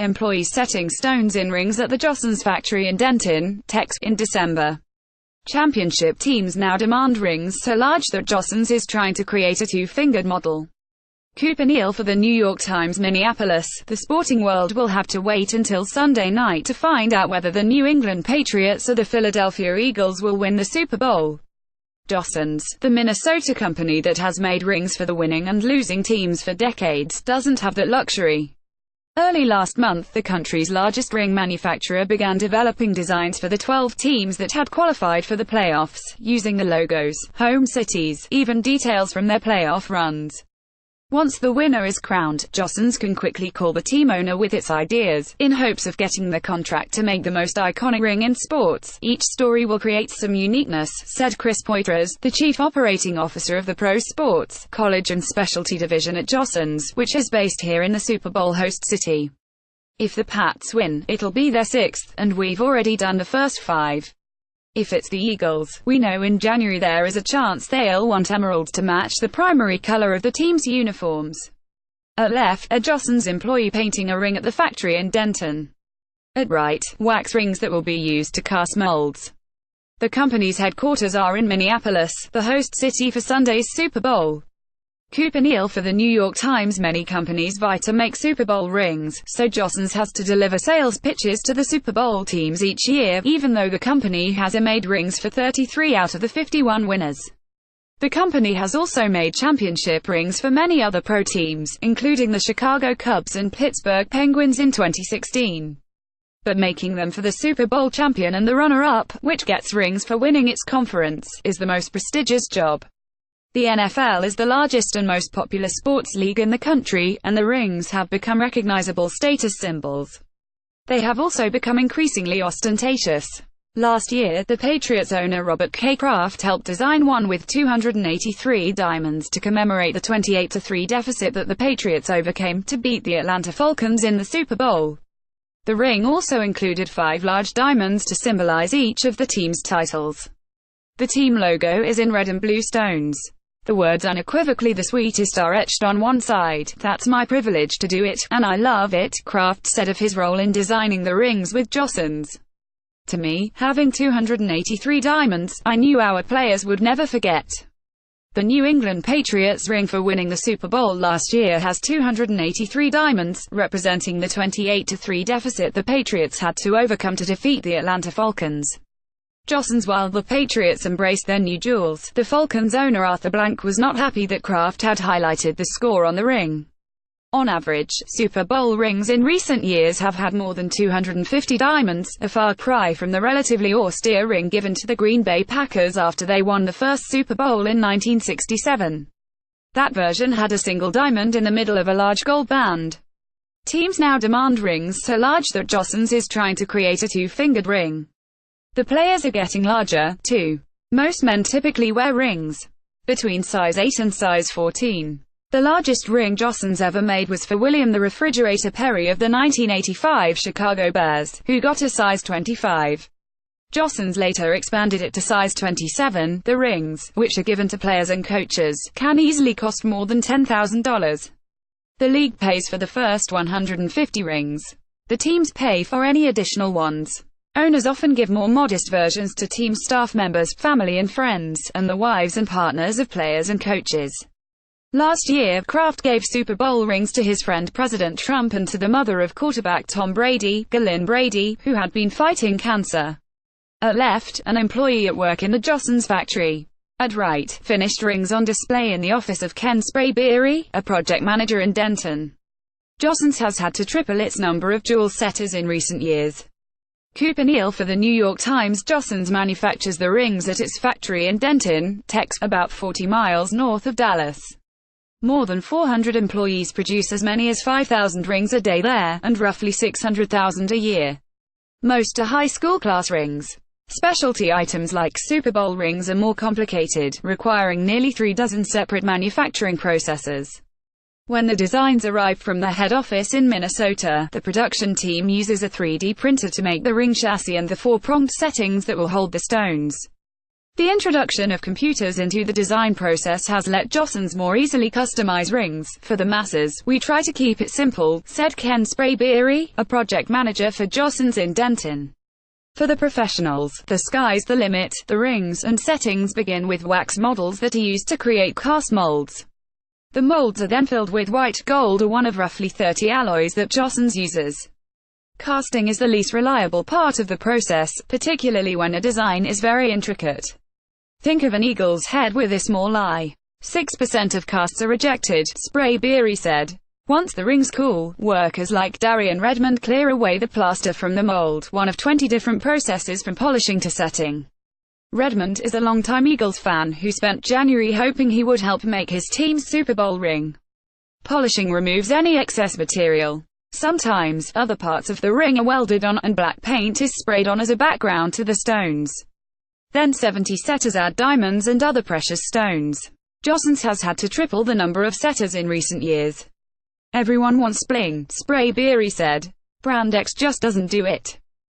employees setting stones in rings at the Jossens factory in Denton, Texas, in December. Championship teams now demand rings so large that Jossens is trying to create a two-fingered model. Cooper Neal for the New York Times. Minneapolis. The sporting world will have to wait until Sunday night to find out whether the New England Patriots or the Philadelphia Eagles will win the Super Bowl. Jossens, the Minnesota company that has made rings for the winning and losing teams for decades, doesn't have that luxury. Early last month, the country's largest ring manufacturer began developing designs for the 12 teams that had qualified for the playoffs, using the logos, home cities, even details from their playoff runs. Once the winner is crowned, Jossens can quickly call the team owner with its ideas, in hopes of getting the contract to make the most iconic ring in sports. Each story will create some uniqueness, said Chris Poitras, the chief operating officer of the Pro Sports, College and Specialty Division at Jossens, which is based here in the Super Bowl host city. If the Pats win, it'll be their 6th, and we've already done the first 5. If it's the Eagles, we know in January there is a chance they'll want emeralds to match the primary color of the team's uniforms. At left, a Jossens employee painting a ring at the factory in Denton. At right, wax rings that will be used to cast molds. The company's headquarters are in Minneapolis, the host city for Sunday's Super Bowl. Cooper Neal for the New York Times. Many companies vie to make Super Bowl rings, so Jossens has to deliver sales pitches to the Super Bowl teams each year, even though the company has made rings for 33 out of the 51 winners. The company has also made championship rings for many other pro teams, including the Chicago Cubs and Pittsburgh Penguins in 2016. But making them for the Super Bowl champion and the runner-up, which gets rings for winning its conference, is the most prestigious job. The NFL is the largest and most popular sports league in the country, and the rings have become recognizable status symbols. They have also become increasingly ostentatious. Last year, the Patriots owner Robert K. Kraft helped design one with 283 diamonds to commemorate the 28-3 deficit that the Patriots overcame to beat the Atlanta Falcons in the Super Bowl. The ring also included 5 large diamonds to symbolize each of the team's titles. The team logo is in red and blue stones. The words unequivocally the sweetest are etched on one side. That's my privilege to do it, and I love it, Kraft said of his role in designing the rings with Jossens. To me, having 283 diamonds, I knew our players would never forget. The New England Patriots ring for winning the Super Bowl last year has 283 diamonds, representing the 28-3 deficit the Patriots had to overcome to defeat the Atlanta Falcons. Jossens. While the Patriots embraced their new jewels, the Falcons owner Arthur Blank was not happy that Kraft had highlighted the score on the ring. On average, Super Bowl rings in recent years have had more than 250 diamonds, a far cry from the relatively austere ring given to the Green Bay Packers after they won the first Super Bowl in 1967. That version had a single diamond in the middle of a large gold band. Teams now demand rings so large that Jossens is trying to create a two-fingered ring. The players are getting larger, too. Most men typically wear rings between size 8 and size 14. The largest ring Jossens ever made was for William the Refrigerator Perry of the 1985 Chicago Bears, who got a size 25. Jossens later expanded it to size 27. The rings, which are given to players and coaches, can easily cost more than $10,000. The league pays for the first 150 rings. The teams pay for any additional ones. Owners often give more modest versions to team staff members, family and friends, and the wives and partners of players and coaches. Last year, Kraft gave Super Bowl rings to his friend President Trump and to the mother of quarterback Tom Brady, Galynn Brady, who had been fighting cancer. At left, an employee at work in the Jossens factory. At right, finished rings on display in the office of Ken Sprayberry, a project manager in Denton. Jossens has had to triple its number of jewel setters in recent years. Cooper Neal for the New York Times. Jossens manufactures the rings at its factory in Denton, Texas, about 40 miles north of Dallas. More than 400 employees produce as many as 5,000 rings a day there, and roughly 600,000 a year. Most are high school class rings. Specialty items like Super Bowl rings are more complicated, requiring nearly 36 separate manufacturing processes. When the designs arrive from the head office in Minnesota, the production team uses a 3D printer to make the ring chassis and the 4-pronged settings that will hold the stones. The introduction of computers into the design process has let Jossens more easily customize rings. For the masses, we try to keep it simple, said Ken Sprayberry, a project manager for Jossens in Denton. For the professionals, the sky's the limit. The rings and settings begin with wax models that are used to create cast molds. The molds are then filled with white gold or one of roughly 30 alloys that Jossens uses. Casting is the least reliable part of the process, particularly when a design is very intricate. Think of an eagle's head with a small eye. 6% of casts are rejected, Sprayberry said. Once the rings cool, workers like Darian Redmond clear away the plaster from the mold, one of 20 different processes from polishing to setting. Redmond is a longtime Eagles fan who spent January hoping he would help make his team's Super Bowl ring. Polishing removes any excess material. Sometimes, other parts of the ring are welded on, and black paint is sprayed on as a background to the stones. Then 70 setters add diamonds and other precious stones. Jossens has had to triple the number of setters in recent years. Everyone wants bling, Sprayberry said. Brand X just doesn't do it.